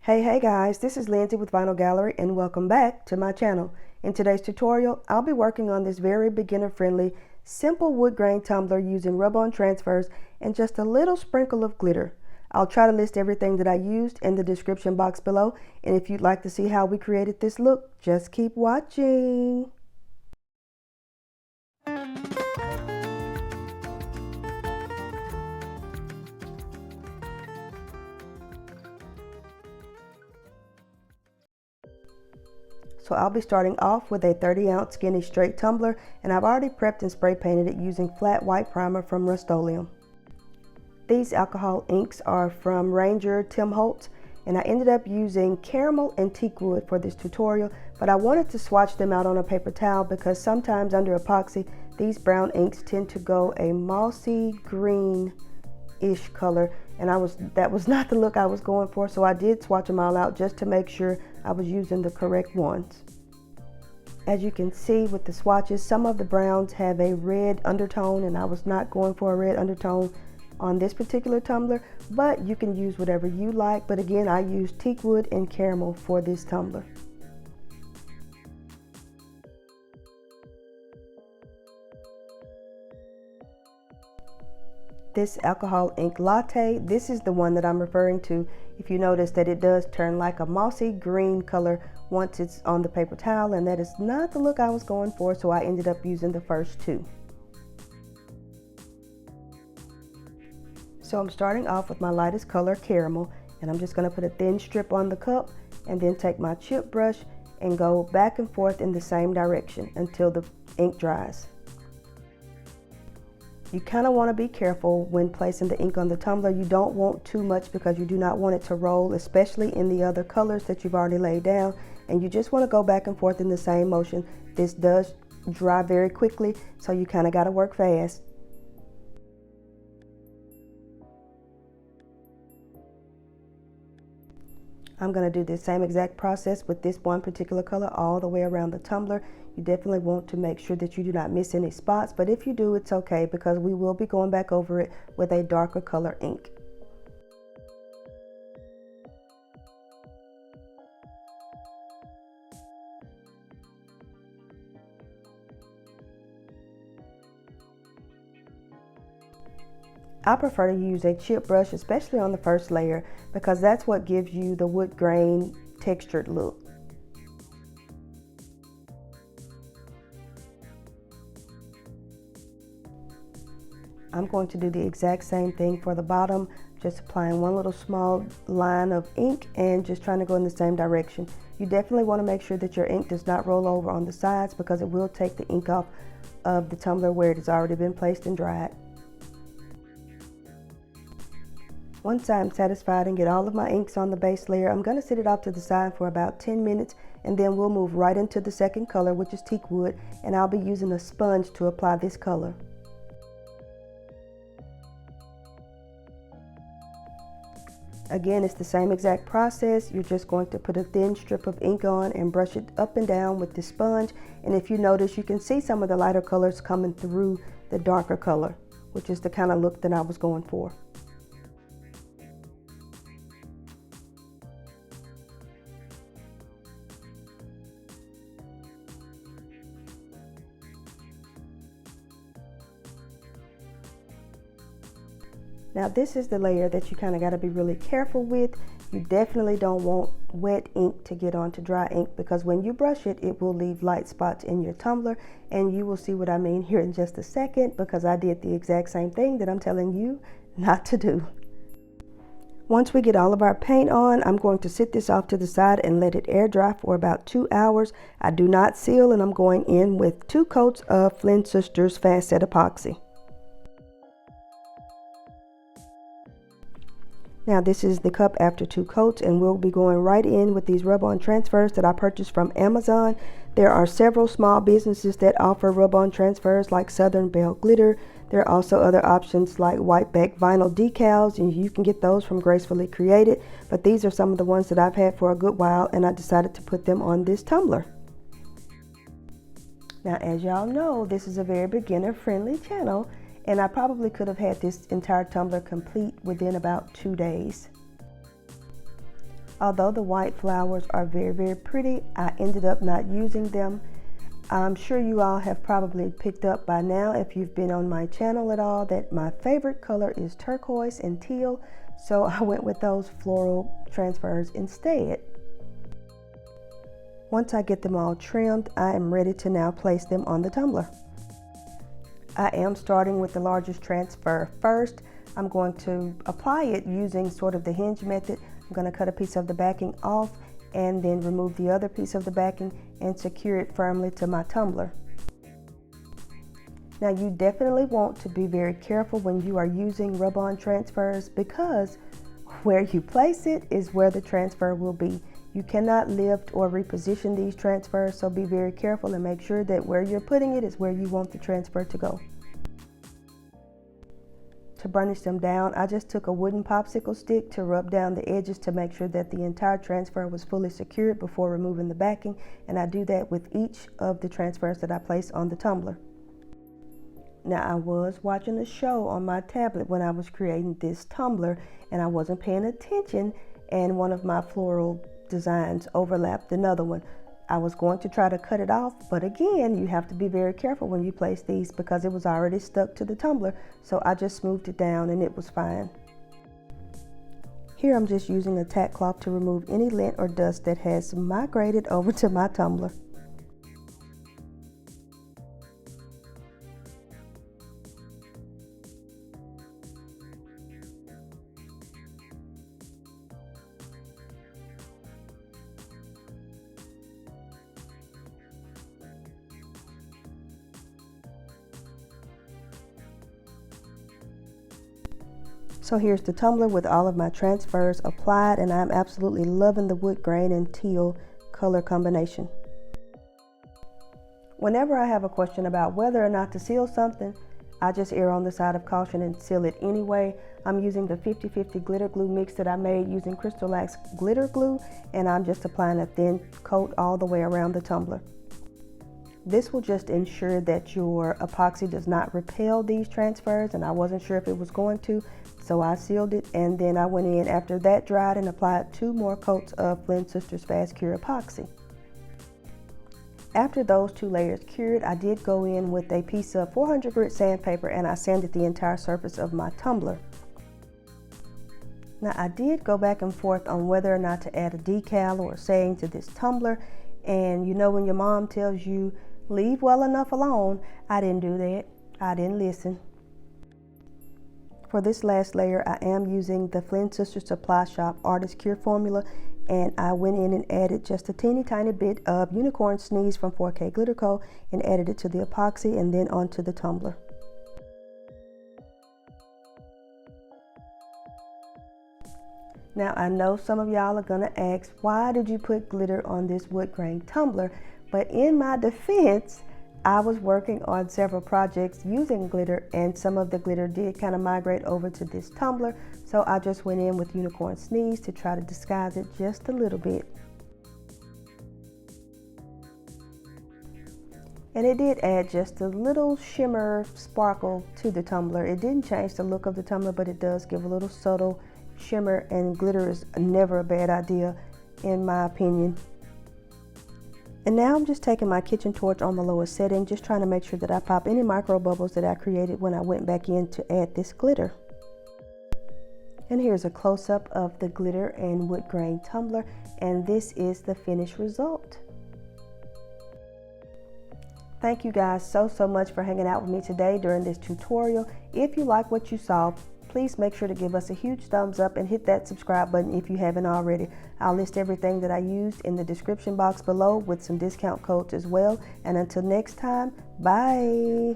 Hey guys, this is Lindsay with Vinyl Gallery and welcome back to my channel. In today's tutorial, I'll be working on this very beginner-friendly, simple wood grain tumbler using rub-on transfers and just a little sprinkle of glitter. I'll try to list everything that I used in the description box below, and if you'd like to see how we created this look, just keep watching. So I'll be starting off with a 30-ounce skinny straight tumbler, and I've already prepped and spray painted it using flat white primer from Rust-Oleum. These alcohol inks are from Ranger Tim Holtz, and I ended up using caramel and teakwood for this tutorial, but I wanted to swatch them out on a paper towel because sometimes under epoxy, these brown inks tend to go a mossy green-ish color, and that was not the look I was going for, so I did swatch them all out just to make sure I was using the correct ones. As you can see with the swatches, some of the browns have a red undertone, and I was not going for a red undertone on this particular tumbler, but you can use whatever you like. But again, I used teakwood and caramel for this tumbler. This alcohol ink latte, this is the one that I'm referring to. If you notice that it does turn like a mossy green color once it's on the paper towel, and that is not the look I was going for, so I ended up using the first two. So I'm starting off with my lightest color, caramel, and I'm just going to put a thin strip on the cup and then take my chip brush and go back and forth in the same direction until the ink dries. You kind of want to be careful when placing the ink on the tumbler. You don't want too much because you do not want it to roll, especially in the other colors that you've already laid down, and you just want to go back and forth in the same motion. This does dry very quickly, so you kind of got to work fast. I'm going to do the same exact process with this one particular color all the way around the tumbler. You definitely want to make sure that you do not miss any spots, but if you do, it's okay because we will be going back over it with a darker color ink. I prefer to use a chip brush, especially on the first layer, because that's what gives you the wood grain textured look. I'm going to do the exact same thing for the bottom, just applying one little small line of ink and just trying to go in the same direction. You definitely want to make sure that your ink does not roll over on the sides because it will take the ink off of the tumbler where it has already been placed and dried. Once I'm satisfied and get all of my inks on the base layer, I'm going to set it off to the side for about 10 minutes, and then we'll move right into the second color, which is teakwood, and I'll be using a sponge to apply this color. Again, it's the same exact process. You're just going to put a thin strip of ink on and brush it up and down with the sponge, and if you notice, you can see some of the lighter colors coming through the darker color, which is the kind of look that I was going for. Now this is the layer that you kind of got to be really careful with. You definitely don't want wet ink to get onto dry ink because when you brush it, it will leave light spots in your tumbler, and you will see what I mean here in just a second because I did the exact same thing that I'm telling you not to do. Once we get all of our paint on, I'm going to sit this off to the side and let it air dry for about 2 hours. I do not seal, and I'm going in with 2 coats of Flynn Sisters Fast Set Epoxy. Now this is the cup after 2 coats, and we'll be going right in with these rub-on transfers that I purchased from Amazon. There are several small businesses that offer rub-on transfers like Southern Belle Glitter. There are also other options like white back vinyl decals, and you can get those from Gracefully Created, but these are some of the ones that I've had for a good while, and I decided to put them on this tumbler. Now as y'all know, this is a very beginner friendly channel, and I probably could have had this entire tumbler complete within about 2 days. Although the white flowers are very, very pretty, I ended up not using them. I'm sure you all have probably picked up by now, if you've been on my channel at all, that my favorite color is turquoise and teal, so I went with those floral transfers instead. Once I get them all trimmed, I am ready to now place them on the tumbler. I am starting with the largest transfer first. I'm going to apply it using sort of the hinge method. I'm going to cut a piece of the backing off and then remove the other piece of the backing and secure it firmly to my tumbler. Now you definitely want to be very careful when you are using rub-on transfers, because where you place it is where the transfer will be. You cannot lift or reposition these transfers, so be very careful and make sure that where you're putting it is where you want the transfer to go. To burnish them down, I just took a wooden popsicle stick to rub down the edges to make sure that the entire transfer was fully secured before removing the backing, and I do that with each of the transfers that I place on the tumbler. Now I was watching a show on my tablet when I was creating this tumbler, and I wasn't paying attention, and one of my floral designs overlapped another one. I was going to try to cut it off, but again, you have to be very careful when you place these because it was already stuck to the tumbler, so I just smoothed it down and it was fine. Here I'm just using a tack cloth to remove any lint or dust that has migrated over to my tumbler. So here's the tumbler with all of my transfers applied, and I'm absolutely loving the wood grain and teal color combination. Whenever I have a question about whether or not to seal something, I just err on the side of caution and seal it anyway. I'm using the 50/50 glitter glue mix that I made using Crystal Lax glitter glue, and I'm just applying a thin coat all the way around the tumbler. This will just ensure that your epoxy does not repel these transfers, and I wasn't sure if it was going to, so I sealed it, and then I went in after that dried and applied 2 more coats of Flynn Sisters Fast Cure epoxy. After those 2 layers cured, I did go in with a piece of 400 grit sandpaper and I sanded the entire surface of my tumbler. Now I did go back and forth on whether or not to add a decal or a saying to this tumbler, and you know when your mom tells you leave well enough alone, I didn't do that. I didn't listen. For this last layer, I am using the Flynn Sisters Supply Shop Artist Cure formula, and I went in and added just a teeny tiny bit of Unicorn Sneeze from 4K Glitter Co. and added it to the epoxy and then onto the tumbler. Now I know some of y'all are gonna ask, why did you put glitter on this wood grain tumbler? But in my defense, I was working on several projects using glitter, and some of the glitter did kind of migrate over to this tumbler, so I just went in with Unicorn Sneeze to try to disguise it just a little bit. And it did add just a little shimmer sparkle to the tumbler. It didn't change the look of the tumbler, but it does give a little subtle shimmer, and glitter is never a bad idea in my opinion. And now I'm just taking my kitchen torch on the lowest setting, just trying to make sure that I pop any micro bubbles that I created when I went back in to add this glitter. And here's a close-up of the glitter and wood grain tumbler, and this is the finished result. Thank you guys so much for hanging out with me today during this tutorial. If you like what you saw, please make sure to give us a huge thumbs up and hit that subscribe button if you haven't already. I'll list everything that I used in the description box below with some discount codes as well. And until next time, bye.